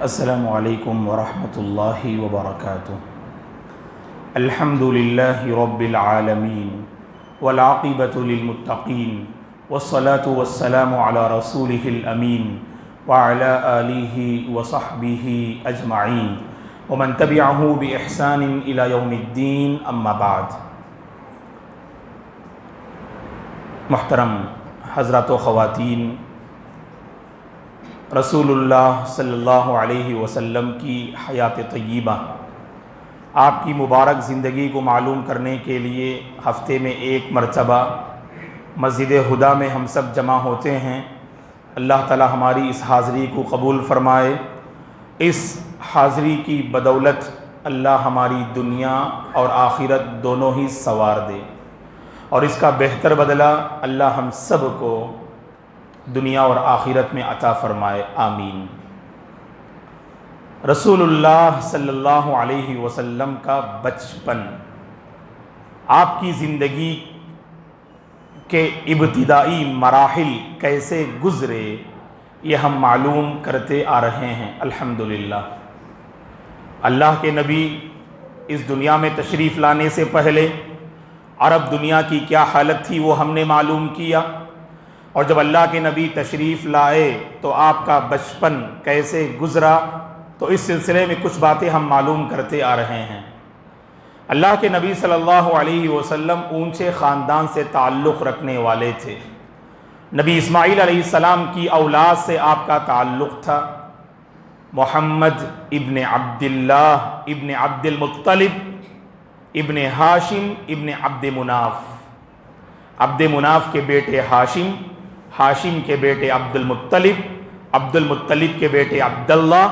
السلام علیکم ورحمۃ اللہ وبرکاتہ۔ الحمد للہ رب العالمین والعاقبۃ للمتقین والصلاة والسلام علی رسولہ الامین وعلی آلہ وصحبہ اجمعین ومن تبعہ بإحسان الی یوم الدین، اما بعد۔ محترم حضرات و خواتین، رسول اللہ صلی اللہ علیہ وسلم کی حیات طیبہ، آپ کی مبارک زندگی کو معلوم کرنے کے لیے ہفتے میں ایک مرتبہ مسجد ہدیٰ میں ہم سب جمع ہوتے ہیں۔ اللہ تعالی ہماری اس حاضری کو قبول فرمائے۔ اس حاضری کی بدولت اللہ ہماری دنیا اور آخرت دونوں ہی سنوار دے، اور اس کا بہتر بدلہ اللہ ہم سب کو دنیا اور آخرت میں عطا فرمائے، آمین۔ رسول اللہ صلی اللہ علیہ وسلم کا بچپن، آپ کی زندگی کے ابتدائی مراحل کیسے گزرے، یہ ہم معلوم کرتے آ رہے ہیں۔ الحمدللہ، اللہ کے نبی اس دنیا میں تشریف لانے سے پہلے عرب دنیا کی کیا حالت تھی وہ ہم نے معلوم کیا، اور جب اللہ کے نبی تشریف لائے تو آپ کا بچپن کیسے گزرا، تو اس سلسلے میں کچھ باتیں ہم معلوم کرتے آ رہے ہیں۔ اللہ کے نبی صلی اللہ علیہ وسلم اونچے خاندان سے تعلق رکھنے والے تھے۔ نبی اسماعیل علیہ السلام کی اولاد سے آپ کا تعلق تھا۔ محمد ابن عبداللہ ابن عبد المطلب ابن ہاشم ابن عبد مناف، عبد مناف کے بیٹے ہاشم، ہاشم کے بیٹے عبد المطلب، عبد المطلب کے بیٹے عبداللہ،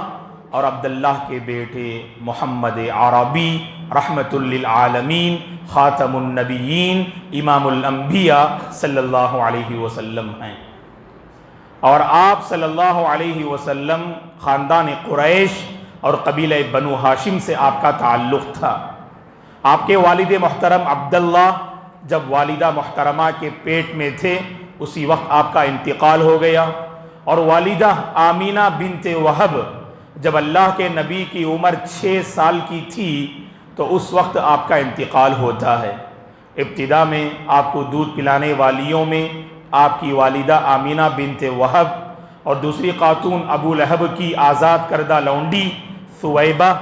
اور عبداللہ کے بیٹے محمد عربی رحمت للعالمین، خاتم النبیین، امام الانبیاء صلی اللہ علیہ وسلم ہیں۔ اور آپ صلی اللہ علیہ وسلم خاندان قریش اور قبیلہ بنو ہاشم سے آپ کا تعلق تھا۔ آپ کے والد محترم عبداللہ جب والدہ محترمہ کے پیٹ میں تھے اسی وقت آپ کا انتقال ہو گیا، اور والدہ آمینہ بنت وہب جب اللہ کے نبی کی عمر 6 سال کی تھی تو اس وقت آپ کا انتقال ہوتا ہے۔ ابتدا میں آپ کو دودھ پلانے والیوں میں آپ کی والدہ آمینہ بنت وہب، اور دوسری خاتون ابو لہب کی آزاد کردہ لونڈی ثویبہ،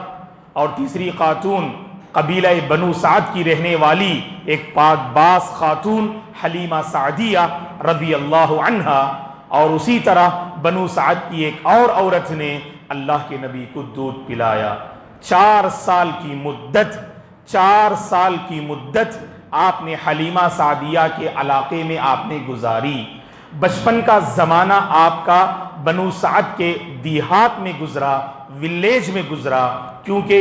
اور تیسری خاتون قبیلہ بنو سعد کی رہنے والی ایک پاک باز خاتون حلیمہ سعدیہ رضی اللہ عنہا، اور اسی طرح بنو سعد کی ایک اور عورت نے اللہ کے نبی کو دودھ پلایا۔ 4 سال کی مدت آپ نے حلیمہ سعدیہ کے علاقے میں آپ نے گزاری۔ بچپن کا زمانہ آپ کا بنو سعد کے دیہات میں گزرا، ولیج میں گزرا، کیونکہ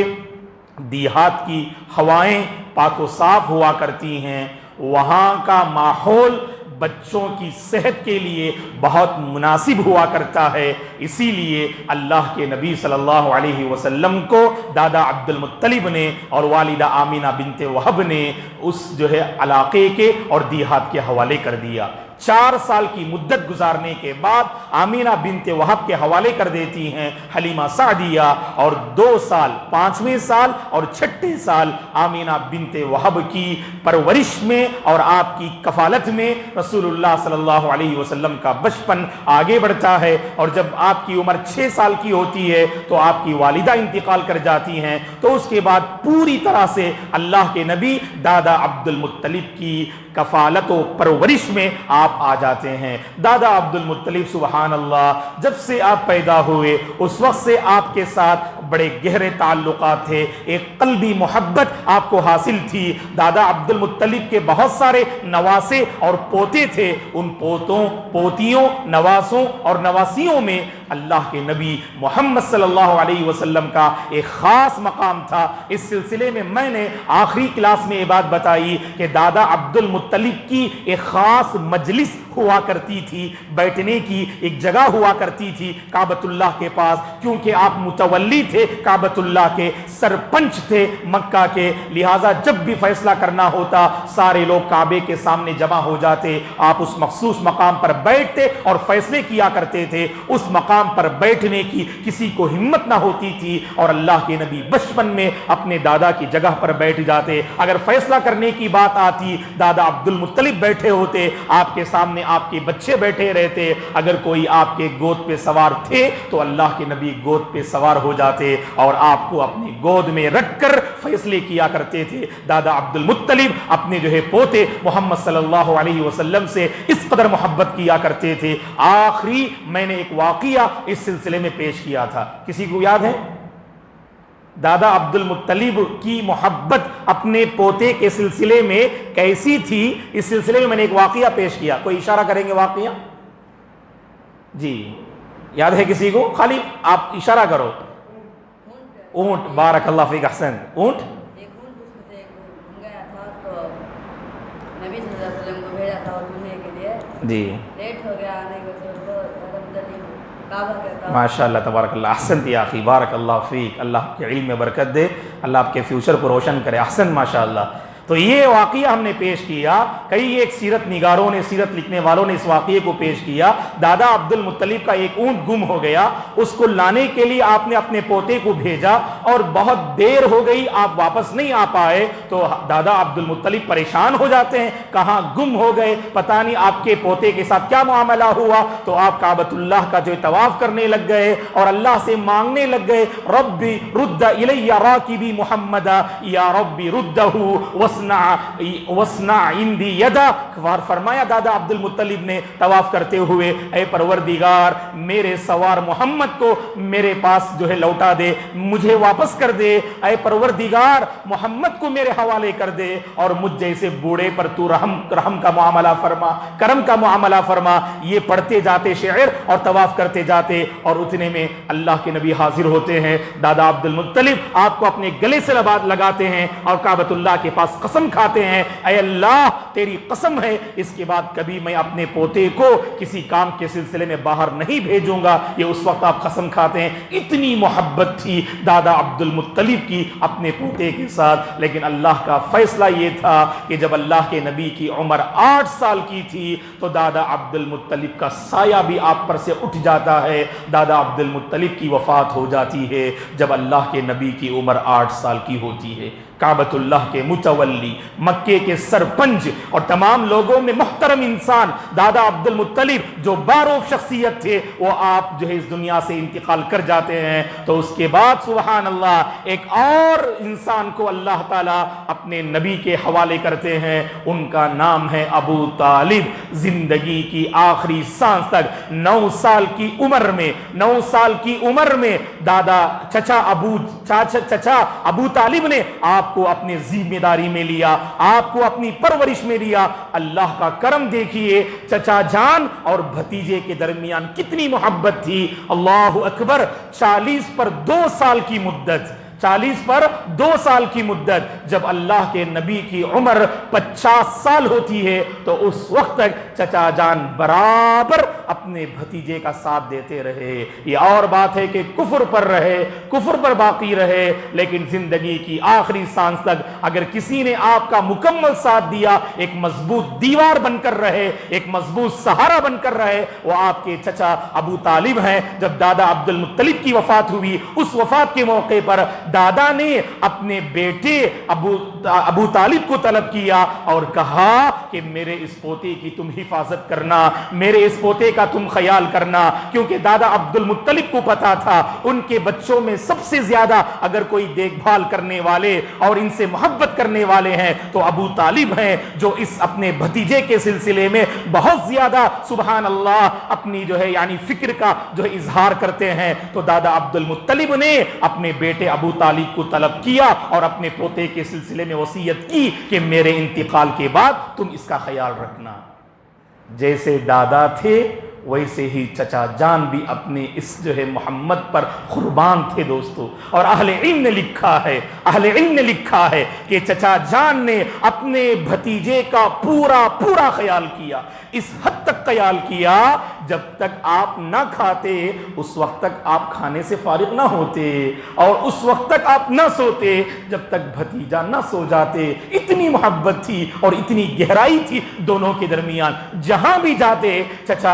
دیہات کی ہوائیں پاک و صاف ہوا کرتی ہیں، وہاں کا ماحول بچوں کی صحت کے لیے بہت مناسب ہوا کرتا ہے۔ اسی لیے اللہ کے نبی صلی اللہ علیہ وسلم کو دادا عبد المطلب نے اور والدہ آمینہ بنت وہب نے اس علاقے کے اور دیہات کے حوالے کر دیا۔ 4 سال کی مدت گزارنے کے بعد آمینہ بنت وہب کے حوالے کر دیتی ہیں حلیمہ سعدیہ، اور 2 سال، 5ویں سال اور 6ٹھے سال آمینہ بنت وہب کی پرورش میں اور آپ کی کفالت میں رسول اللہ صلی اللہ علیہ وسلم کا بچپن آگے بڑھتا ہے۔ اور جب آپ کی عمر 6 سال کی ہوتی ہے تو آپ کی والدہ انتقال کر جاتی ہیں، تو اس کے بعد پوری طرح سے اللہ کے نبی دادا عبد المطلب کی کفالت و پرورش میں آپ آ جاتے ہیں۔ دادا عبد المطلب سبحان اللہ جب سے آپ پیدا ہوئے اس وقت سے آپ کے ساتھ بڑے گہرے تعلقات تھے، ایک قلبی محبت آپ کو حاصل تھی۔ دادا عبد المطلب کے بہت سارے نواسے اور پوتے تھے، ان پوتوں، پوتیوں، نواسوں اور نواسیوں میں اللہ کے نبی محمد صلی اللہ علیہ وسلم کا ایک خاص مقام تھا۔ اس سلسلے میں نے آخری کلاس میں یہ بات بتائی کہ دادا عبد المطلب کی ایک خاص مجلس ہوا کرتی تھی، بیٹھنے کی ایک جگہ ہوا کرتی تھی کعبۃ اللہ کے پاس، کیونکہ آپ متولی تھے کعبۃ اللہ کے، سرپنچ تھے مکہ کے، لہٰذا جب بھی فیصلہ کرنا ہوتا سارے لوگ کعبے کے سامنے جمع ہو جاتے، آپ اس مخصوص مقام پر بیٹھتے اور فیصلے کیا کرتے تھے۔ اس مقام مقام پر بیٹھنے کی کسی کو ہمت نہ ہوتی تھی، اور اللہ کے نبی بچپن میں اپنے دادا کی جگہ پر بیٹھ جاتے۔ اگر فیصلہ کرنے کی بات آتی، دادا عبد المطلب بیٹھے ہوتے، آپ کے سامنے آپ کے بچے بیٹھے رہتے، اگر کوئی آپ کے گود پہ سوار تھے تو اللہ کے نبی گود پہ سوار ہو جاتے اور آپ کو اپنی گود میں رکھ کر فیصلے کیا کرتے تھے۔ دادا عبد المطلب اپنے پوتے محمد صلی اللہ علیہ وسلم سے اس قدر محبت کیا کرتے تھے۔ آخری میں نے ایک واقعہ اس سلسلے میں پیش کیا تھا، کسی کو یاد ہے؟ دادا عبد المطلب کی محبت اپنے پوتے کے سلسلے میں کیسی تھی، اس سلسلے میں میں نے ایک واقعہ پیش کیا، کوئی اشارہ کریں گے واقعہ؟ جی یاد ہے کسی کو؟ خالی آپ اشارہ کرو۔ اونٹ، بارک اللہ فیک، احسن۔ اونٹ نبی صلی اللہ علیہ وسلم کو بھیجا تھا اور گھومنے کے لیے، جی لیٹ ہو گیا آنے کو، کعبہ کا ماشاء اللہ تبارک اللہ، احسنت یا اخی، بارک اللہ فیک، اللہ آپ کے علم میں برکت دے، اللہ آپ کے فیوچر کو روشن کرے، احسن ماشاء اللہ۔ تو یہ واقعہ ہم نے پیش کیا، کئی ایک سیرت نگاروں نے، سیرت لکھنے والوں نے اس واقعے کو پیش کیا۔ دادا عبد المطلب کا ایک اونٹ گم ہو گیا، اس کو لانے کے لیے آپ نے اپنے پوتے کو بھیجا اور بہت دیر ہو گئی، آپ واپس نہیں آ پائے تو دادا عبد المطلب پریشان ہو جاتے ہیں، کہاں گم ہو گئے، پتہ نہیں آپ کے پوتے کے ساتھ کیا معاملہ ہوا۔ تو آپ کعبۃ اللہ کا طواف کرنے لگ گئے اور اللہ سے مانگنے لگ گئے، ربی رد الی راکبی محمدا، یا ربی ردہ وصنع عندی یدا۔ فرمایا دادا عبد المطلب نے طواف کرتے ہوئے، اے پروردگار میرے سوار محمد کو میرے پاس لوٹا دے، مجھے واپس کر دے، اے پروردگار محمد کو میرے حوالے کر دے، اور مجھ جیسے بوڑھے پر تو رحم کا معاملہ فرما، کرم کا معاملہ فرما۔ یہ پڑھتے جاتے شعر اور طواف کرتے جاتے، اور اتنے میں اللہ کے نبی حاضر ہوتے ہیں۔ دادا عبد المطلب آپ کو اپنے گلے سے لگاتے ہیں اور کعبۃ اللہ کے پاس قسم کھاتے ہیں، اے اللہ تیری قسم ہے اس کے بعد کبھی میں اپنے پوتے کو کسی کام کے سلسلے میں باہر نہیں بھیجوں گا۔ یہ اس وقت آپ قسم کھاتے ہیں، اتنی محبت تھی دادا عبد المطلب کی اپنے پوتے کے ساتھ۔ لیکن اللہ کا فیصلہ یہ تھا کہ جب اللہ کے نبی کی عمر 8 سال کی تھی تو دادا عبد المطلب کا سایہ بھی آپ پر سے اٹھ جاتا ہے، دادا عبد المطلب کی وفات ہو جاتی ہے جب اللہ کے نبی کی عمر 8 سال کی ہوتی ہے۔ کعبۃ اللہ کے متولی، مکے کے سرپنچ اور تمام لوگوں میں محترم انسان دادا عبد المطلب جو باروف شخصیت تھے، وہ آپ اس دنیا سے انتقال کر جاتے ہیں۔ تو اس کے بعد سبحان اللہ ایک اور انسان کو اللہ تعالیٰ اپنے نبی کے حوالے کرتے ہیں، ان کا نام ہے ابو طالب۔ زندگی کی آخری سانس تک 9 سال کی عمر میں دادا چچا ابو طالب نے آپ کو اپنے ذمہ داری میں لیا، آپ کو اپنی پرورش میں لیا۔ اللہ کا کرم دیکھیے، چچا جان اور بھتیجے کے درمیان کتنی محبت تھی، اللہ اکبر۔ 40 پر 2 سال کی مدت، 40 پر 2 سال کی مدت، جب اللہ کے نبی کی عمر 50 سال ہوتی ہے تو اس وقت تک چچا جان برابر اپنے بھتیجے کا ساتھ دیتے رہے۔ یہ اور بات ہے کہ کفر پر رہے، کفر پر باقی رہے، لیکن زندگی کی آخری سانس تک اگر کسی نے آپ کا مکمل ساتھ دیا، ایک مضبوط دیوار بن کر رہے، ایک مضبوط سہارا بن کر رہے، وہ آپ کے چچا ابو طالب ہیں۔ جب دادا عبد المطلب کی وفات ہوئی، اس وفات کے موقع پر دادا نے اپنے بیٹے ابو طالب کو طلب کیا اور کہا کہ میرے اس پوتے کی تم حفاظت کرنا، میرے اس پوتے کا تم خیال کرنا، کیونکہ دادا عبد المطلب کو پتا تھا ان کے بچوں میں سب سے زیادہ اگر کوئی دیکھ بھال کرنے والے اور ان سے محبت کرنے والے ہیں تو ابو طالب ہیں، جو اس اپنے بھتیجے کے سلسلے میں بہت زیادہ سبحان اللہ اپنی فکر کا اظہار کرتے ہیں۔ تو دادا عبد المطلب نے اپنے بیٹے ابو طالب کو طلب کیا اور اپنے پوتے کے سلسلے میں وصیت کی کہ میرے انتقال کے بعد تم اس کا خیال رکھنا۔ جیسے دادا تھے ویسے ہی چچا جان بھی اپنے اس محمد پر قربان تھے دوستو۔ اور اہل علم نے لکھا ہے کہ چچا جان نے اپنے بھتیجے کا پورا خیال کیا، اس حد تک خیال کیا جب تک آپ نہ کھاتے اس وقت تک آپ کھانے سے فارغ نہ ہوتے، اور اس وقت تک آپ نہ سوتے جب تک بھتیجا نہ سو جاتے۔ اتنی محبت تھی اور اتنی گہرائی تھی دونوں کے درمیان، جہاں بھی جاتے چچا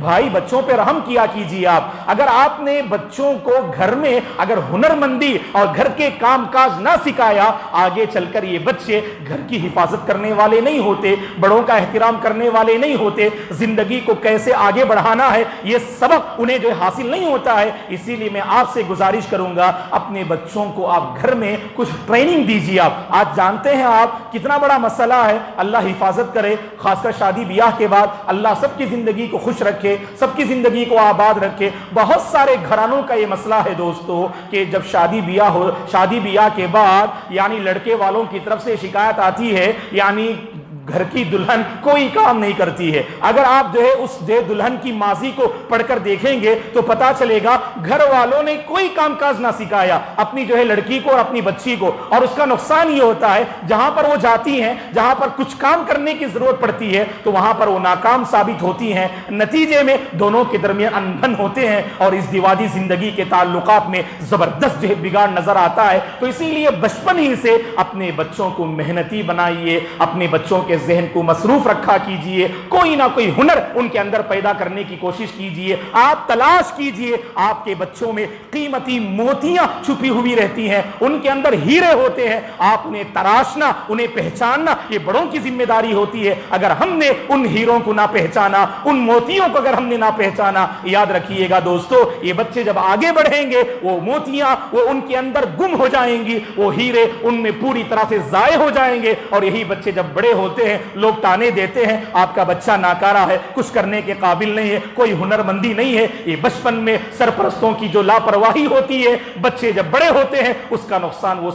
بھائی بچوں پہ رحم کیا کیجیے آپ. اگر آپ نے بچوں کو گھر میں اگر ہنرمندی اور گھر کے کام کاج نہ سکھایا, آگے چل کر یہ بچے گھر کی حفاظت کرنے والے نہیں ہوتے, بڑوں کا احترام کرنے والے نہیں ہوتے, زندگی کو کیسے آگے بڑھانا ہے یہ سبق انہیں جو حاصل نہیں ہوتا ہے. اسی لیے میں آپ سے گزارش کروں گا اپنے بچوں کو آپ گھر میں کچھ ٹریننگ دیجیے. آپ آج جانتے ہیں آپ کتنا بڑا مسئلہ ہے, اللہ حفاظت کرے, خاص کر شادی بیاہ کے بعد اللہ سب کی زندگی کو خوش رکھے, سب کی زندگی کو آباد رکھے. بہت سارے گھرانوں کا یہ مسئلہ ہے دوستو کہ جب شادی بیاہ کے بعد یعنی لڑکے والوں کی طرف سے شکایت آتی ہے یعنی گھر کی دلہن کوئی کام نہیں کرتی ہے. اگر آپ جو ہے اس دلہن کی ماضی کو پڑھ کر دیکھیں گے تو پتا چلے گا گھر والوں نے کوئی کام کاج نہ سکھایا اپنی جو ہے لڑکی کو اور اپنی بچی کو. اور اس کا نقصان یہ ہوتا ہے جہاں پر وہ جاتی ہیں, جہاں پر کچھ کام کرنے کی ضرورت پڑتی ہے تو وہاں پر وہ ناکام ثابت ہوتی ہیں. نتیجے میں دونوں کے درمیان انبن ہوتے ہیں اور اس ازدواجی زندگی کے تعلقات میں زبردست جو ہے بگاڑ نظر آتا ہے. تو اسی لیے بچپن ہی سے اپنے بچوں کو محنتی بنائیے, اپنے بچوں کے ذہن کو مصروف رکھا کیجئے, کوئی نہ کوئی ہنر ان کے اندر پیدا کرنے کی کوشش کیجئے. آپ تلاش کیجئے, آپ کے بچوں میں قیمتی موتیاں چھپی ہوئی رہتی ہیں, ان کے اندر ہیرے ہوتے ہیں. آپ انہیں تراشنا, انہیں پہچاننا یہ بڑوں کی ذمہ داری ہوتی ہے. اگر ہم نے ان ہیروں کو نہ پہچانا, ان موتیوں کو اگر ہم نے نہ پہچانا, یاد رکھیے گا دوستو یہ بچے جب آگے بڑھیں گے وہ موتیاں وہ ان کے اندر گم ہو جائیں گی, وہ ہیرے ان میں پوری طرح سے ضائع ہو جائیں گے. اور یہی بچے جب بڑے ہوتے ہیں لوگ تانے دیتے ہیں آپ کا بچہ ناکارہ ہے, کچھ کرنے کے قابل نہیں ہے, کوئی ہنرمندی نہیں ہے. یہ بچپن میں سرپرستوں کی جو لاپرواہی ہوتی ہے, بچے جب بڑے ہوتے ہیں اس کا نقصان وہ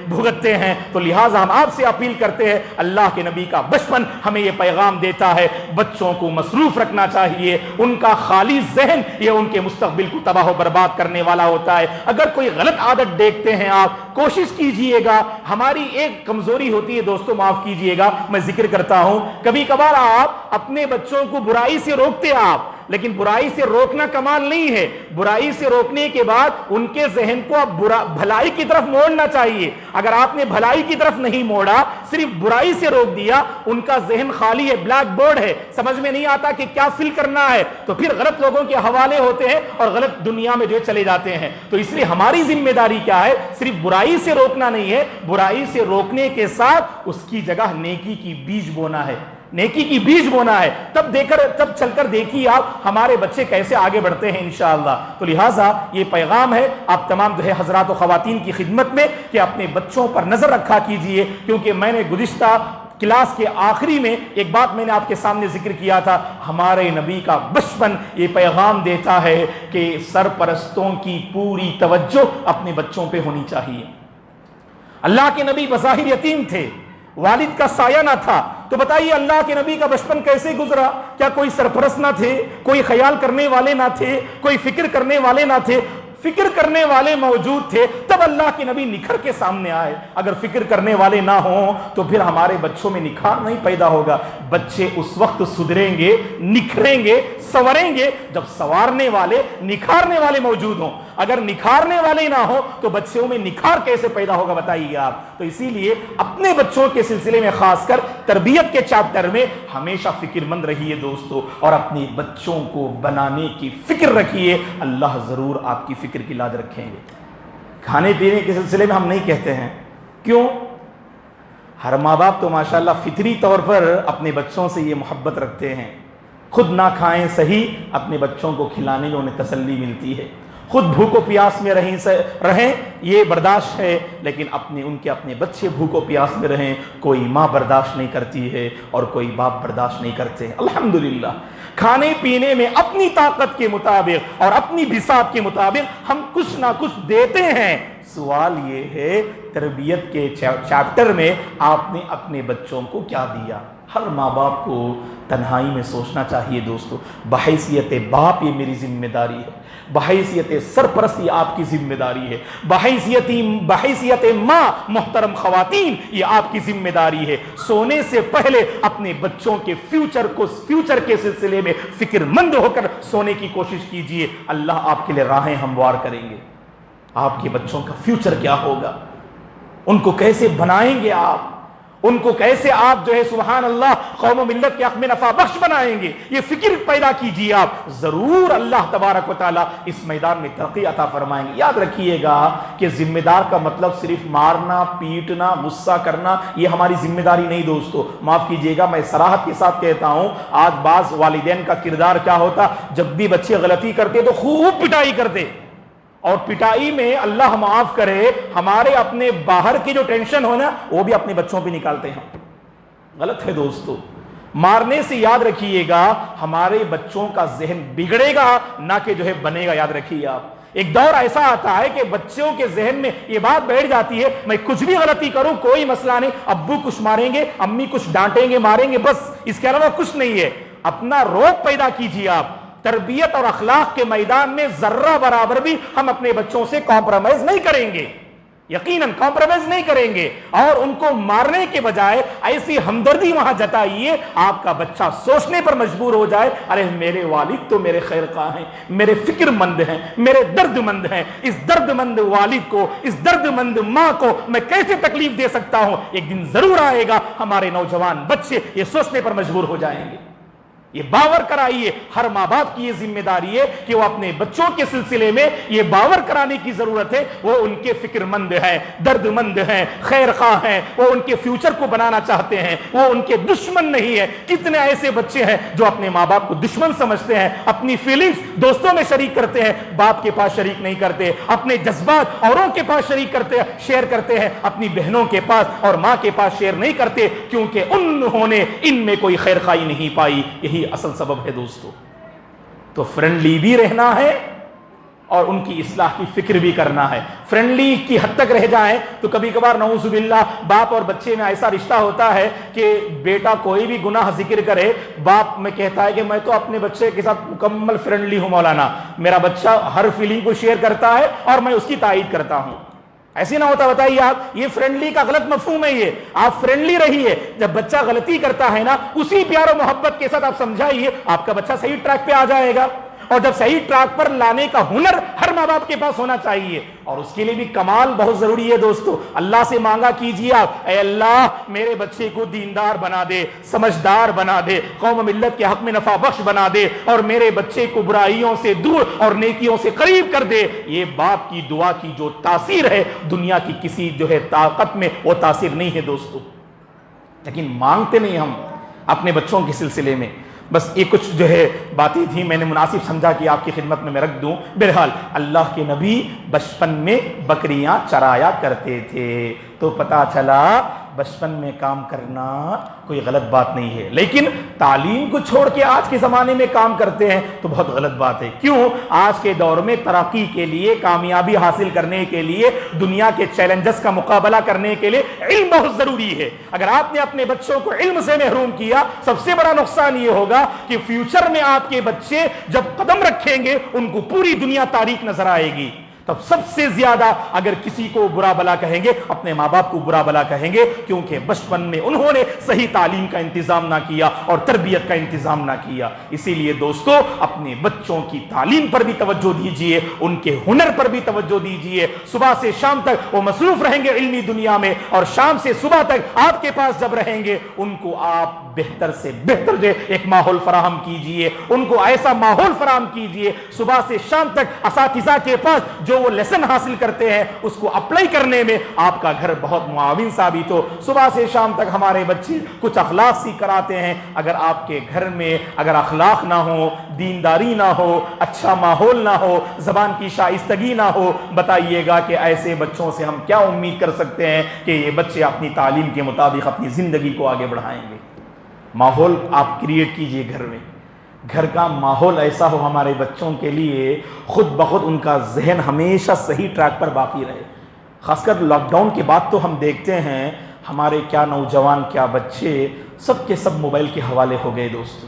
بھگتتے ہیں. تو لہٰذا ہم آپ سے اپیل کرتے ہیں, اللہ کے نبی کا بچپن ہمیں یہ پیغام دیتا ہے بچوں کو مصروف رکھنا چاہیے. ان کا خالی ذہن یہ ان کے مستقبل کو تباہ و برباد کرنے والا ہوتا ہے. اگر کوئی غلط عادت دیکھتے ہیں آپ کوشش کیجئے گا, ہماری ایک کمزوری ہوتی ہے دوستو, معاف کیجئے گا میں ذکر کرتا ہوں, کبھی کبھار آپ اپنے بچوں کو برائی سے روکتے آپ, لیکن برائی سے روکنا کمال نہیں ہے. برائی سے روکنے کے بعد ان کے ذہن کو آپ بھلائی کی طرف موڑنا چاہیے. اگر آپ نے بھلائی کی طرف نہیں موڑا, صرف برائی سے روک دیا, ان کا ذہن خالی ہے, بلیک بورڈ ہے, سمجھ میں نہیں آتا کہ کیا فل کرنا ہے, تو پھر غلط لوگوں کے حوالے ہوتے ہیں اور غلط دنیا میں جو چلے جاتے ہیں. تو اس لیے ہماری ذمہ داری کیا ہے, صرف برائی سے روکنا نہیں ہے, برائی سے روکنے کے ساتھ اس کی جگہ نیکی کی بیج بونا ہے, نیکی کی بیج بونا ہے. تب چل کر دیکھیے آپ ہمارے بچے کیسے آگے بڑھتے ہیں انشاءاللہ. تو لہٰذا یہ پیغام ہے آپ تمام جو ہے حضرات و خواتین کی خدمت میں کہ اپنے بچوں پر نظر رکھا کیجئے, کیونکہ میں نے گزشتہ کلاس کے آخری میں ایک بات میں نے آپ کے سامنے ذکر کیا تھا, ہمارے نبی کا بچپن یہ پیغام دیتا ہے کہ سرپرستوں کی پوری توجہ اپنے بچوں پہ ہونی چاہیے. اللہ کے نبی بظاہر یتیم تھے, والد کا سایہ نہ تھا, تو بتائیے اللہ کے نبی کا بچپن کیسے گزرا؟ کیا کوئی سرپرست نہ تھے, کوئی خیال کرنے والے نہ تھے, کوئی فکر کرنے والے نہ تھے؟ فکر کرنے والے موجود تھے تب اللہ کے نبی نکھر کے سامنے آئے. اگر فکر کرنے والے نہ ہوں تو پھر ہمارے بچوں میں نکھار نہیں پیدا ہوگا. بچے اس وقت سدھریں گے, نکھریں گے, سنوریں گے جب سنوارنے والے, نکھارنے والے موجود ہوں. اگر نکھارنے والے نہ ہو تو بچوں میں نکھار کیسے پیدا ہوگا بتائیے آپ. تو اسی لیے اپنے بچوں کے سلسلے میں خاص کر تربیت کے چیپٹر میں ہمیشہ فکر مند رہیے دوستو, اور اپنے بچوں کو بنانے کی فکر رکھیے. اللہ ضرور آپ کی فکر کی لاج رکھیں گے. کھانے پینے کے سلسلے میں ہم نہیں کہتے ہیں, کیوں؟ ہر ماں باپ تو ماشاءاللہ فطری طور پر اپنے بچوں سے یہ محبت رکھتے ہیں, خود نہ کھائیں صحیح, اپنے بچوں کو کھلانے میں انہیں تسلی ملتی ہے. خود بھوکو پیاس میں رہیں یہ برداشت ہے, لیکن ان کے اپنے بچے بھوکو پیاس میں رہیں کوئی ماں برداشت نہیں کرتی ہے اور کوئی باپ برداشت نہیں کرتے. الحمدللہ کھانے پینے میں اپنی طاقت کے مطابق اور اپنی بساط کے مطابق ہم کچھ نہ کچھ دیتے ہیں. سوال یہ ہے تربیت کے چیپٹر میں آپ نے اپنے بچوں کو کیا دیا؟ ہر ماں باپ کو تنہائی میں سوچنا چاہیے دوستو. بحیثیت باپ یہ میری ذمہ داری ہے, بحیثیت سرپرست یہ آپ کی ذمہ داری ہے, بحیثیت ماں محترم خواتین یہ آپ کی ذمہ داری ہے. سونے سے پہلے اپنے بچوں کے فیوچر کے سلسلے میں فکر مند ہو کر سونے کی کوشش کیجئے. اللہ آپ کے لیے راہیں ہموار کریں گے. آپ کے بچوں کا فیوچر کیا ہوگا, ان کو کیسے بنائیں گے آپ, ان کو کیسے آپ جو ہے سبحان اللہ قوم و ملت کے حق میں نفع بخش بنائیں گے، یہ فکر پیدا کیجیے آپ، ضرور اللہ تبارک و تعالیٰ اس میدان میں ترقی عطا فرمائیں گے۔ یاد رکھیے گا کہ ذمہ دار کا مطلب صرف مارنا، پیٹنا، غصہ کرنا، یہ ہماری ذمہ داری نہیں دوستو۔ معاف کیجیے گا، میں صراحت کے ساتھ کہتا ہوں، آج بعض والدین کا کردار کیا ہوتا، جب بھی بچے غلطی کرتے تو خوب پٹائی کرتے، اور پٹائی میں اللہ معاف کرے ہمارے اپنے باہر کی جو ٹینشن ہونا وہ بھی اپنے بچوں پہ نکالتے ہیں۔ غلط ہے دوستو، مارنے سے یاد رکھیے گا ہمارے بچوں کا ذہن بگڑے گا نہ کہ جو ہے بنے گا۔ یاد رکھیے آپ، ایک دور ایسا آتا ہے کہ بچوں کے ذہن میں یہ بات بیٹھ جاتی ہے میں کچھ بھی غلطی کروں کوئی مسئلہ نہیں، ابو کچھ ماریں گے، امی کچھ ڈانٹیں گے، ماریں گے، بس اس کے علاوہ کچھ نہیں ہے۔ اپنا روب پیدا کیجیے آپ، تربیت اور اخلاق کے میدان میں ذرہ برابر بھی ہم اپنے بچوں سے کمپرومائز نہیں کریں گے، یقیناً کمپرومائز نہیں کریں گے، اور ان کو مارنے کے بجائے ایسی ہمدردی وہاں جتائیے آپ کا بچہ سوچنے پر مجبور ہو جائے، ارے میرے والد تو میرے خیر خواہ ہیں، میرے فکر مند ہیں، میرے درد مند ہیں، اس درد مند والد کو، اس درد مند ماں کو میں کیسے تکلیف دے سکتا ہوں۔ ایک دن ضرور آئے گا ہمارے نوجوان بچے یہ سوچنے پر مجبور ہو جائیں گے۔ یہ باور کرائیے، ہر ماں باپ کی یہ ذمہ داری ہے کہ وہ اپنے بچوں کے سلسلے میں یہ باور کرانے کی ضرورت ہے وہ ان کے فکر مند ہیں، درد مند ہیں، خیر خواہ ہیں، وہ ان کے فیوچر کو بنانا چاہتے ہیں، وہ ان کے دشمن نہیں ہے۔ کتنے ایسے بچے ہیں جو اپنے ماں باپ کو دشمن سمجھتے ہیں، اپنی فیلنگز دوستوں میں شریک کرتے ہیں، باپ کے پاس شریک نہیں کرتے، اپنے جذبات اوروں کے پاس شیئر کرتے ہیں، اپنی بہنوں کے پاس اور ماں کے پاس شیئر نہیں کرتے، کیونکہ انہوں نے ان میں کوئی خیر خواہی نہیں پائی۔ یہی اصل سبب ہے دوستو۔ تو فرینڈلی بھی رہنا ہے اور ان کی اصلاح کی فکر بھی کرنا ہے۔ فرینڈلی کی حد تک رہ جائیں تو کبھی کبھار نعوذ باللہ باپ اور بچے میں ایسا رشتہ ہوتا ہے کہ بیٹا کوئی بھی گناہ ذکر کرے، باپ میں کہتا ہے کہ میں تو اپنے بچے کے ساتھ مکمل فرینڈلی ہوں مولانا، میرا بچہ ہر فیلنگ کو شیئر کرتا ہے اور میں اس کی تائید کرتا ہوں۔ ایسی نہ ہوتا، بتائیے آپ، یہ فرینڈلی کا غلط مفہوم ہے۔ یہ آپ فرینڈلی رہیے، جب بچہ غلطی کرتا ہے نا اسی پیار و محبت کے ساتھ آپ سمجھائیے، آپ کا بچہ صحیح ٹریک پہ آ جائے گا۔ اور جب صحیح ٹریک پر لانے کا ہنر ہر ماں باپ کے پاس ہونا چاہیے، اور اس کے لیے بھی کمال بہت ضروری ہے دوستو۔ اللہ سے مانگا کیجیے آپ، اے اللہ میرے بچے کو دیندار بنا دے، سمجھدار بنا دے، قوم و ملت کے حق میں نفع بخش بنا دے، اور میرے بچے کو برائیوں سے دور اور نیکیوں سے قریب کر دے۔ یہ باپ کی دعا کی جو تاثیر ہے دنیا کی کسی جو ہے طاقت میں وہ تاثیر نہیں ہے دوستو۔ لیکن مانگتے نہیں ہم اپنے بچوں کے سلسلے میں۔ بس یہ کچھ جو ہے باتیں تھیں، میں نے مناسب سمجھا کہ آپ کی خدمت میں رکھ دوں۔ بہرحال اللہ کے نبی بچپن میں بکریاں چرایا کرتے تھے، تو پتہ چلا بچپن میں کام کرنا کوئی غلط بات نہیں ہے، لیکن تعلیم کو چھوڑ کے آج کے زمانے میں کام کرتے ہیں تو بہت غلط بات ہے۔ کیوں؟ آج کے دور میں ترقی کے لیے، کامیابی حاصل کرنے کے لیے، دنیا کے چیلنجز کا مقابلہ کرنے کے لیے علم بہت ضروری ہے۔ اگر آپ نے اپنے بچوں کو علم سے محروم کیا، سب سے بڑا نقصان یہ ہوگا کہ فیوچر میں آپ کے بچے جب قدم رکھیں گے ان کو پوری دنیا تاریک نظر آئے گی۔ تب سب سے زیادہ اگر کسی کو برا بلا کہیں گے اپنے ماں باپ کو برا بلا کہیں گے، کیونکہ بچپن میں انہوں نے صحیح تعلیم کا انتظام نہ کیا اور تربیت کا انتظام نہ کیا۔ اسی لیے دوستو اپنے بچوں کی تعلیم پر بھی توجہ دیجیے، ان کے ہنر پر بھی توجہ دیجیے۔ صبح سے شام تک وہ مصروف رہیں گے علمی دنیا میں، اور شام سے صبح تک آپ کے پاس جب رہیں گے ان کو آپ بہتر سے بہتر جو ایک ماحول فراہم کیجیے، ان کو ایسا ماحول فراہم کیجیے صبح سے شام تک اساتذہ کے پاس جو وہ لیسن حاصل کرتے ہیں اس کو اپلائی کرنے میں آپ کا گھر بہت معاون ثابت ہو۔ صبح سے شام تک ہمارے بچے کچھ اخلاق سیکھ کر آتے ہیں، اگر آپ کے گھر میں اگر اخلاق نہ ہو، دینداری نہ ہو، اچھا ماحول نہ ہو، زبان کی شائستگی نہ ہو، بتائیے گا کہ ایسے بچوں سے ہم کیا امید کر سکتے ہیں کہ یہ بچے اپنی تعلیم کے مطابق اپنی زندگی کو آگے بڑھائیں گے۔ ماحول آپ کریٹ کیجئے گھر میں، گھر کا ماحول ایسا ہو ہمارے بچوں کے لیے خود بخود ان کا ذہن ہمیشہ صحیح ٹریک پر باقی رہے۔ خاص کر لاک ڈاؤن کے بعد تو ہم دیکھتے ہیں ہمارے کیا نوجوان کیا بچے سب کے سب موبائل کے حوالے ہو گئے دوستو،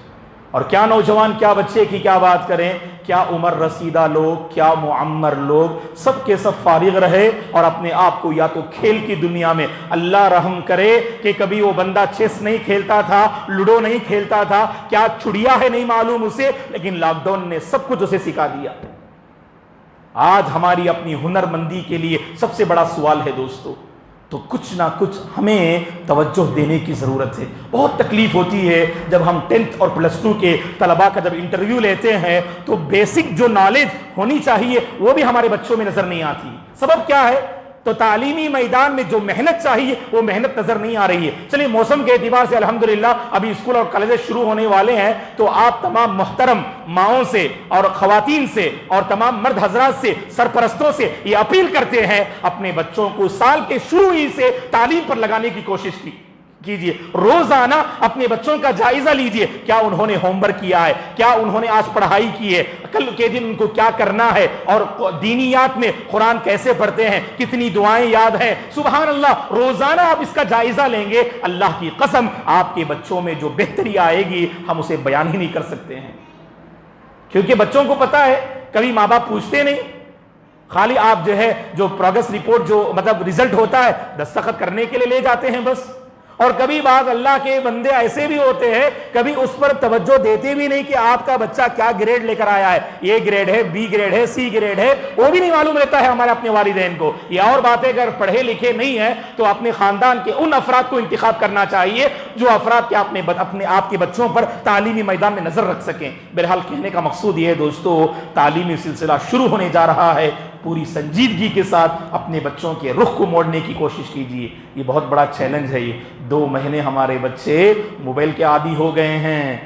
اور کیا نوجوان کیا بچے کی کیا بات کریں، کیا عمر رسیدہ لوگ، کیا معمر لوگ، سب کے سب فارغ رہے اور اپنے آپ کو یا تو کھیل کی دنیا میں، اللہ رحم کرے کہ کبھی وہ بندہ چیس نہیں کھیلتا تھا، لوڈو نہیں کھیلتا تھا، کیا چھڑیا ہے نہیں معلوم اسے، لیکن لاک ڈاؤن نے سب کچھ اسے سکھا دیا۔ آج ہماری اپنی ہنر مندی کے لیے سب سے بڑا سوال ہے دوستو، تو کچھ نہ کچھ ہمیں توجہ دینے کی ضرورت ہے۔ بہت تکلیف ہوتی ہے جب ہم 10th اور +2 کے طلباء کا جب انٹرویو لیتے ہیں تو بیسک جو نالج ہونی چاہیے وہ بھی ہمارے بچوں میں نظر نہیں آتی۔ سبب کیا ہے؟ تو تعلیمی میدان میں جو محنت چاہیے وہ محنت نظر نہیں آ رہی ہے۔ چلیے موسم کے اعتبار سے الحمدللہ ابھی اسکول اور کالجز شروع ہونے والے ہیں، تو آپ تمام محترم ماؤں سے اور خواتین سے اور تمام مرد حضرات سے، سرپرستوں سے یہ اپیل کرتے ہیں اپنے بچوں کو سال کے شروع ہی سے تعلیم پر لگانے کی کوشش کیجئے۔ روزانہ اپنے بچوں کا جائزہ لیجئے، کیا انہوں نے ہوم ورک کیا ہے، کیا انہوں نے آج پڑھائی کی ہے، کل کے دن ان کو کیا کرنا ہے، اور دینیات میں قرآن کیسے پڑھتے ہیں، کتنی دعائیں یاد ہیں۔ سبحان اللہ، روزانہ آپ اس کا جائزہ لیں گے، اللہ کی قسم آپ کے بچوں میں جو بہتری آئے گی ہم اسے بیان ہی نہیں کر سکتے ہیں، کیونکہ بچوں کو پتا ہے کبھی ماں باپ پوچھتے نہیں، خالی آپ جو ہے جو پروگریس رپورٹ جو مطلب رزلٹ ہوتا ہے دستخط کرنے کے لیے لے جاتے ہیں بس۔ اور کبھی بعض اللہ کے بندے ایسے بھی ہوتے ہیں کبھی اس پر توجہ دیتے بھی نہیں کہ آپ کا بچہ کیا گریڈ لے کر آیا ہے، اے گریڈ ہے، بی گریڈ ہے، سی گریڈ ہے، وہ بھی نہیں معلوم رہتا ہے ہمارے اپنے والدین کو۔ یہ اور باتیں اگر پڑھے لکھے نہیں ہیں تو اپنے خاندان کے ان افراد کو انتخاب کرنا چاہیے جو افراد کے اپنے آپ کے بچوں پر تعلیمی میدان میں نظر رکھ سکیں۔ بہرحال کہنے کا مقصود یہ ہے دوستو، تعلیمی سلسلہ شروع ہونے جا رہا ہے، پوری سنجیدگی کے ساتھ اپنے بچوں کے رخ کو موڑنے کی کوشش کیجیے۔ یہ بہت بڑا چیلنج ہے۔ یہ 2 مہینے ہمارے بچے موبائل کے عادی ہو گئے ہیں،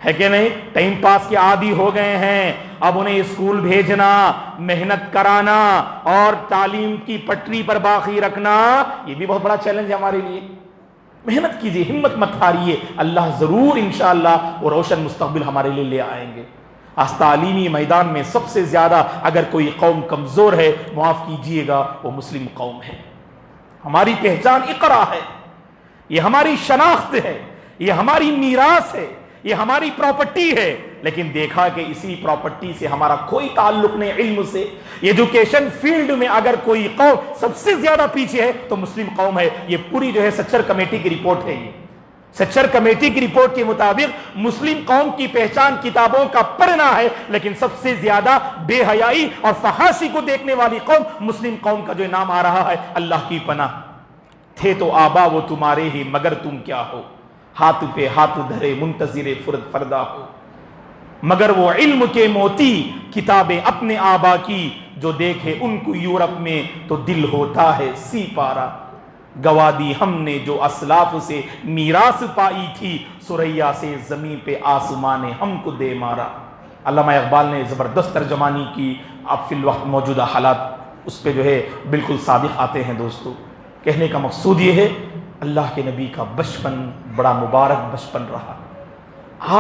ہے کہ نہیں، ٹائم پاس کے عادی ہو گئے ہیں۔ اب انہیں اسکول بھیجنا، محنت کرانا اور تعلیم کی پٹری پر باقی رکھنا، یہ بھی بہت بڑا چیلنج ہے ہمارے لیے۔ محنت کیجیے، ہمت مت ہاریے، اللہ ضرور انشاءاللہ وہ روشن مستقبل ہمارے لیے لے آئیں گے۔ آج تعلیمی میدان میں سب سے زیادہ اگر کوئی قوم کمزور ہے، معاف کیجئے گا، وہ مسلم قوم ہے۔ ہماری پہچان اقرا ہے، یہ ہماری شناخت ہے، یہ ہماری میراث ہے، یہ ہماری پراپرٹی ہے، لیکن دیکھا کہ اسی پراپرٹی سے ہمارا کوئی تعلق نہیں علم سے۔ ایجوکیشن فیلڈ میں اگر کوئی قوم سب سے زیادہ پیچھے ہے تو مسلم قوم ہے۔ یہ پوری جو ہے سچر کمیٹی کی رپورٹ ہے۔ یہ سچر کمیٹی کی رپورٹ کے مطابق مسلم قوم کی پہچان کتابوں کا پڑھنا ہے، لیکن سب سے زیادہ بے حیائی اور فحاشی کو دیکھنے والی قوم مسلم قوم کا جو نام آ رہا ہے۔ اللہ کی پناہ، تھے تو آبا وہ تمہارے ہی، مگر تم کیا ہو، ہاتھ پہ ہاتھ دھرے منتظر فردا ہو، مگر وہ علم کے موتی کتابیں اپنے آبا کی، جو دیکھے ان کو یورپ میں تو دل ہوتا ہے سی پارا، گوادی ہم نے جو اسلاف سے میراث پائی تھی، سریا سے زمین پہ آسمان نے ہم کو دے مارا۔ علامہ اقبال نے زبردست ترجمانی کی، اب فی الوقت موجودہ حالات اس پہ جو ہے بالکل صادق آتے ہیں۔ دوستو کہنے کا مقصود یہ ہے، اللہ کے نبی کا بچپن بڑا مبارک بچپن رہا،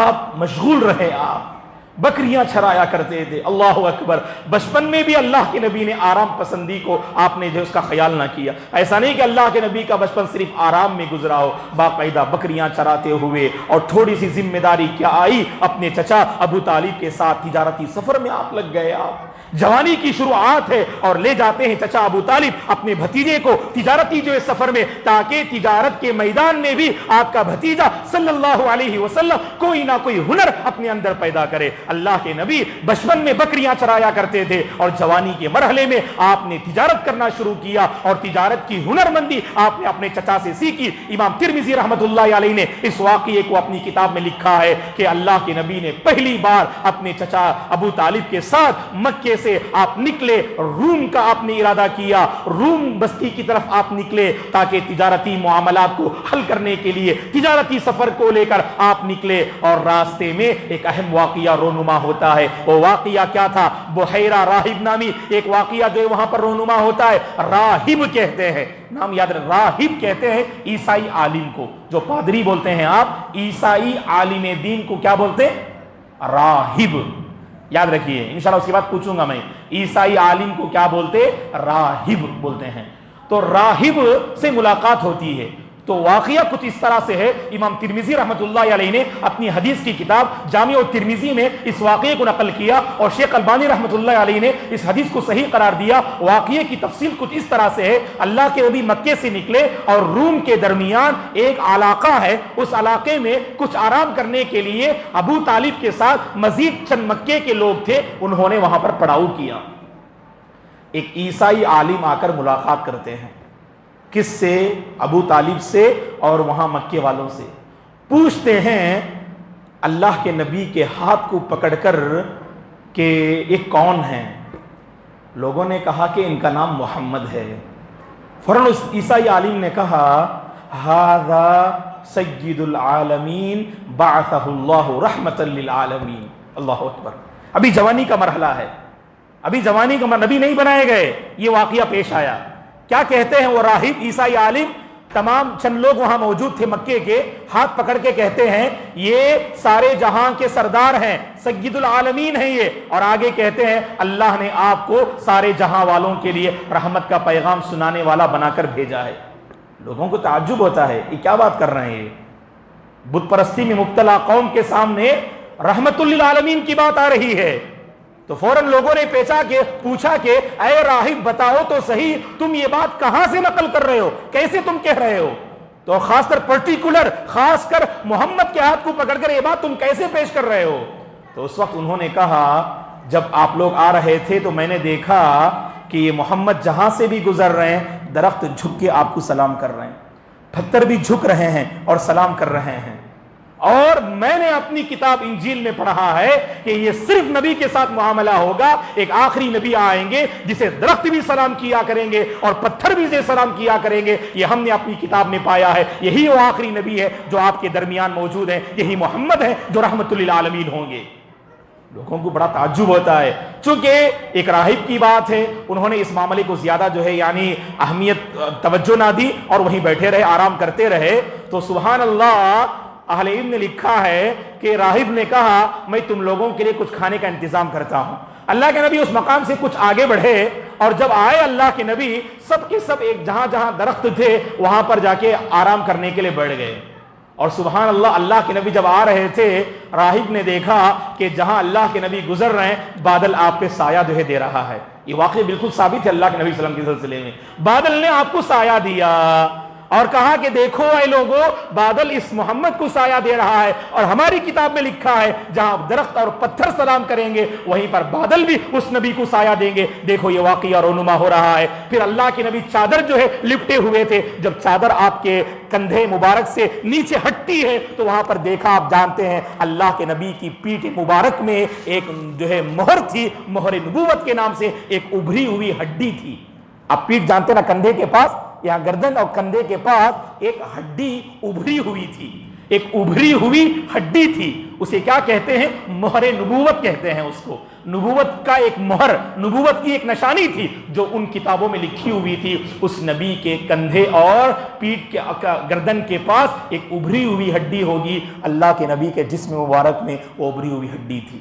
آپ مشغول رہے، آپ بکریاں چرایا کرتے تھے، اللہ اکبر۔ بچپن میں بھی اللہ کے نبی نے آرام پسندی کو آپ نے جو اس کا خیال نہ کیا۔ ایسا نہیں کہ اللہ کے نبی کا بچپن صرف آرام میں گزرا ہو، باقاعدہ بکریاں چراتے ہوئے، اور تھوڑی سی ذمہ داری کیا آئی، اپنے چچا ابو طالب کے ساتھ تجارتی سفر میں آپ لگ گئے۔ آپ جوانی کی شروعات ہے اور لے جاتے ہیں چچا ابو طالب اپنے بھتیجے کو تجارتی جو اس سفر میں، تاکہ تجارت کے میدان میں بھی آپ کا بھتیجا صلی اللہ علیہ وسلم کوئی نہ کوئی ہنر اپنے اندر پیدا کرے۔ اللہ کے نبی بچپن میں بکریاں چرایا کرتے تھے، اور جوانی کے مرحلے میں آپ نے تجارت کرنا شروع کیا، اور تجارت کی ہنرمندی آپ نے اپنے چچا سے سیکھی۔ امام ترمذی رحمۃ اللہ علیہ نے اس واقعے کو اپنی کتاب میں لکھا ہے کہ اللہ کے نبی نے پہلی بار اپنے چچا ابو طالب کے ساتھ مکے سے آپ نکلے، روم کا آپ نے ارادہ کیا، روم بستی کی طرف آپ نکلے، تاکہ تجارتی معاملات کو حل کرنے کے لیے تجارتی سفر کو لے کر آپ نکلے۔ اور راستے میں ایک اہم واقعہ رونما ہوتا ہے۔ وہ واقعہ کیا تھا؟ بحیرہ راہب نامی ایک واقعہ جو وہاں پر رونما ہوتا ہے۔ راہب کہتے ہیں، نام یاد رکھ، راہب کہتے ہیں عیسائی عالم کو، جو پادری بولتے ہیں آپ، عیسائی عالم دین کو کیا بولتے ہیں؟ راہب۔ یاد رکھیے، انشاءاللہ اس کے بعد پوچھوں گا میں، عیسائی عالم کو کیا بولتے؟ راہب بولتے ہیں۔ تو راہب سے ملاقات ہوتی ہے۔ تو واقعہ کچھ اس طرح سے ہے، امام ترمذی رحمۃ اللہ علیہ نے اپنی حدیث کی کتاب جامع الترمذی میں اس واقعے کو نقل کیا، اور شیخ البانی رحمۃ اللہ علیہ نے اس حدیث کو صحیح قرار دیا۔ واقعے کی تفصیل کچھ اس طرح سے ہے، اللہ کے نبی مکے سے نکلے اور روم کے درمیان ایک علاقہ ہے، اس علاقے میں کچھ آرام کرنے کے لیے ابو طالب کے ساتھ مزید چند مکے کے لوگ تھے، انہوں نے وہاں پر پڑاؤ کیا۔ ایک عیسائی عالم آ کر ملاقات کرتے ہیں، کس سے؟ ابو طالب سے اور وہاں مکے والوں سے. پوچھتے ہیں اللہ کے نبی کے ہاتھ کو پکڑ کر کہ یہ کون ہیں؟ لوگوں نے کہا کہ ان کا نام محمد ہے. فوراً اس عیسائی عالم نے کہا ھذا سید العالمین بعثہ اللہ رحمۃ للعالمین. اللہ اکبر. ابھی جوانی کا مرحلہ ہے, ابھی جوانی کا نبی نہیں بنائے گئے, یہ واقعہ پیش آیا. کیا کہتے ہیں وہ راہب عیسائی عالم؟ تمام چند لوگ وہاں موجود تھے مکے کے, ہاتھ پکڑ کے کہتے ہیں یہ سارے جہاں کے سردار ہیں, سید العالمین ہیں یہ, اور آگے کہتے ہیں اللہ نے آپ کو سارے جہاں والوں کے لیے رحمت کا پیغام سنانے والا بنا کر بھیجا ہے. لوگوں کو تعجب ہوتا ہے یہ کیا بات کر رہے ہیں, یہ بت پرستی میں مبتلا قوم کے سامنے رحمت للعالمین کی بات آ رہی ہے. تو فوراً لوگوں نے پوچھا کہ اے راہب بتاؤ تو صحیح, تم یہ بات کہاں سے نقل کر رہے ہو, کیسے تم کہہ رہے ہو؟ تو خاص کر محمد کے ہاتھ کو پکڑ کر یہ بات تم کیسے پیش کر رہے ہو؟ تو اس وقت انہوں نے کہا جب آپ لوگ آ رہے تھے تو میں نے دیکھا کہ یہ محمد جہاں سے بھی گزر رہے ہیں درخت جھک کے آپ کو سلام کر رہے ہیں, پتھر بھی جھک رہے ہیں اور سلام کر رہے ہیں. اور میں نے اپنی کتاب انجیل میں پڑھا ہے کہ یہ صرف نبی کے ساتھ معاملہ ہوگا, ایک آخری نبی آئیں گے جسے درخت بھی سلام کیا کریں گے اور پتھر بھی سلام کیا کریں گے. یہ ہم نے اپنی کتاب میں پایا ہے, یہی وہ آخری نبی ہے جو آپ کے درمیان موجود ہے, یہی محمد ہے جو رحمت للعالمین ہوں گے. لوگوں کو بڑا تعجب ہوتا ہے, چونکہ ایک راہب کی بات ہے, انہوں نے اس معاملے کو زیادہ جو ہے یعنی اہمیت توجہ نہ دی اور وہیں بیٹھے رہے, آرام کرتے رہے. تو سبحان اللہ, اہل علم نے لکھا ہے کہ راہب نے کہا میں تم لوگوں کے لیے کچھ کھانے کا انتظام کرتا ہوں. اللہ کے نبی اس مقام سے کچھ آگے بڑھے اور جب آئے اللہ کے نبی سب کے سب ایک جہاں جہاں درخت تھے وہاں پر جا کے آرام کرنے کے لیے بیٹھ گئے. اور سبحان اللہ کے نبی جب آ رہے تھے راہب نے دیکھا کہ جہاں اللہ کے نبی گزر رہے ہیں بادل آپ پہ سایہ جو ہے دے رہا ہے. یہ واقعی بالکل ثابت ہے اللہ کے نبی صلی اللہ علیہ وسلم کے سلسلے میں. بادل نے آپ کو سایہ دیا اور کہا کہ دیکھو اے لوگو بادل اس محمد کو سایہ دے رہا ہے, اور ہماری کتاب میں لکھا ہے جہاں درخت اور پتھر سلام کریں گے وہیں پر بادل بھی اس نبی کو سایہ دیں گے. دیکھو یہ واقعہ رونما ہو رہا ہے. پھر اللہ کے نبی چادر جو ہے لپٹے ہوئے تھے, جب چادر آپ کے کندھے مبارک سے نیچے ہٹتی ہے تو وہاں پر دیکھا, آپ جانتے ہیں اللہ کے نبی کی پیٹھ مبارک میں ایک جو ہے مہر تھی, مہر نبوت کے نام سے ایک ابھری ہوئی ہڈی تھی. آپ پیٹھ جانتے نا, کندھے کے پاس یہاں گردن اور کندھے کے پاس ایک ہڈی ابھری ہوئی تھی, ایک ابھری ہوئی ہڈی تھی. اسے کیا کہتے ہیں؟ مہر نبوت کہتے ہیں اس کو. نبوت کا ایک مہر, نبوت کی ایک نشانی تھی جو ان کتابوں میں لکھی ہوئی تھی. اس نبی کے کندھے اور پیٹھ کے گردن کے پاس ایک ابھری ہوئی ہڈی ہوگی. اللہ کے نبی کے جسم مبارک میں وہ ابھری ہوئی ہڈی تھی.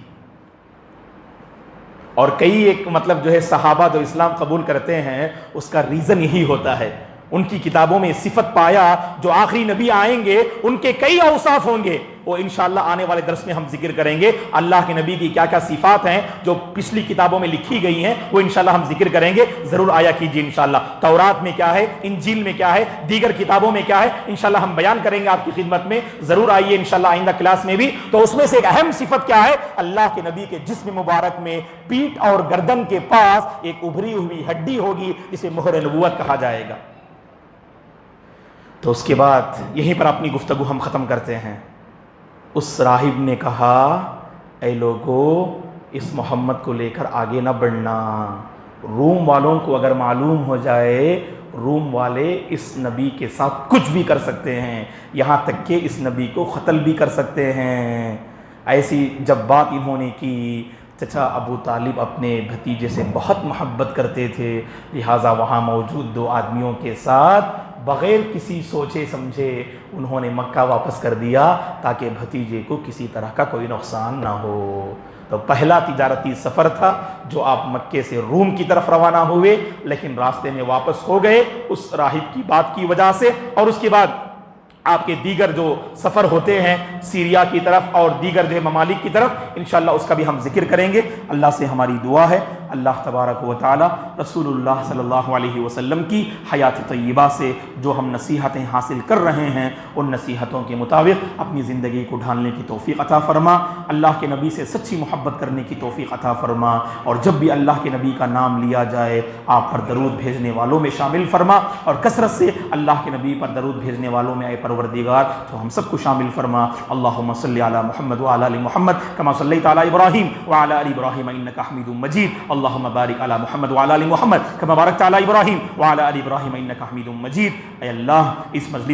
اور کئی ایک مطلب جو ہے صحابہ جو اسلام قبول کرتے ہیں اس کا ریزن یہی ہوتا ہے, ان کی کتابوں میں صفت پایا جو آخری نبی آئیں گے ان کے کئی اوصاف ہوں گے, وہ انشاءاللہ آنے والے درس میں ہم ذکر کریں گے. اللہ کے نبی کی کیا کیا صفات ہیں جو پچھلی کتابوں میں لکھی گئی ہیں وہ انشاءاللہ ہم ذکر کریں گے. ضرور آیا کیجیے انشاءاللہ. تورات میں کیا ہے, انجیل میں کیا ہے, دیگر کتابوں میں کیا ہے, انشاءاللہ ہم بیان کریں گے آپ کی خدمت میں. ضرور آئیے انشاءاللہ آئندہ کلاس میں بھی. تو اس میں سے ایک اہم صفت کیا ہے, اللہ کے نبی کے جسم مبارک میں پیٹھ اور گردن کے پاس ایک ابھری ہوئی ہڈی ہوگی جسے مہر نبوت کہا جائے گا. تو اس کے بعد یہیں پر اپنی گفتگو ہم ختم کرتے ہیں. اس راہب نے کہا اے لوگو اس محمد کو لے کر آگے نہ بڑھنا, روم والوں کو اگر معلوم ہو جائے روم والے اس نبی کے ساتھ کچھ بھی کر سکتے ہیں, یہاں تک کہ اس نبی کو قتل بھی کر سکتے ہیں. ایسی جب بات انہوں نے کی, چچا ابو طالب اپنے بھتیجے سے بہت محبت کرتے تھے, لہٰذا وہاں موجود 2 آدمیوں کے ساتھ بغیر کسی سوچے سمجھے انہوں نے مکہ واپس کر دیا تاکہ بھتیجے کو کسی طرح کا کوئی نقصان نہ ہو. تو پہلا تجارتی سفر تھا جو آپ مکے سے روم کی طرف روانہ ہوئے, لیکن راستے میں واپس ہو گئے اس راہب کی بات کی وجہ سے. اور اس کے بعد آپ کے دیگر جو سفر ہوتے ہیں سیریا کی طرف اور دیگر جو ممالک کی طرف انشاءاللہ اس کا بھی ہم ذکر کریں گے. اللہ سے ہماری دعا ہے اللہ تبارک و تعالی رسول اللہ صلی اللہ علیہ وسلم کی حیات طیبہ سے جو ہم نصیحتیں حاصل کر رہے ہیں ان نصیحتوں کے مطابق اپنی زندگی کو ڈھالنے کی توفیق عطا فرما، اللہ کے نبی سے سچی محبت کرنے کی توفیق عطا فرما، اور جب بھی اللہ کے نبی کا نام لیا جائے آپ پر درود بھیجنے والوں میں شامل فرما، اور کثرت سے اللہ کے نبی پر درود بھیجنے والوں میں اے پروردگار تو ہم سب کو شامل فرما۔ اللہم صلی علی محمد وعلی آل محمد کما صلیت علی ابراہیم وعلی آل ابراہیم انک حمید مجید، اللہم بارک علی محمد وعلی آل محمد کما بارکت علی ابراہیم وعلی آل ابراہیم انک حمید مجید۔ اے اللہ اس مجلس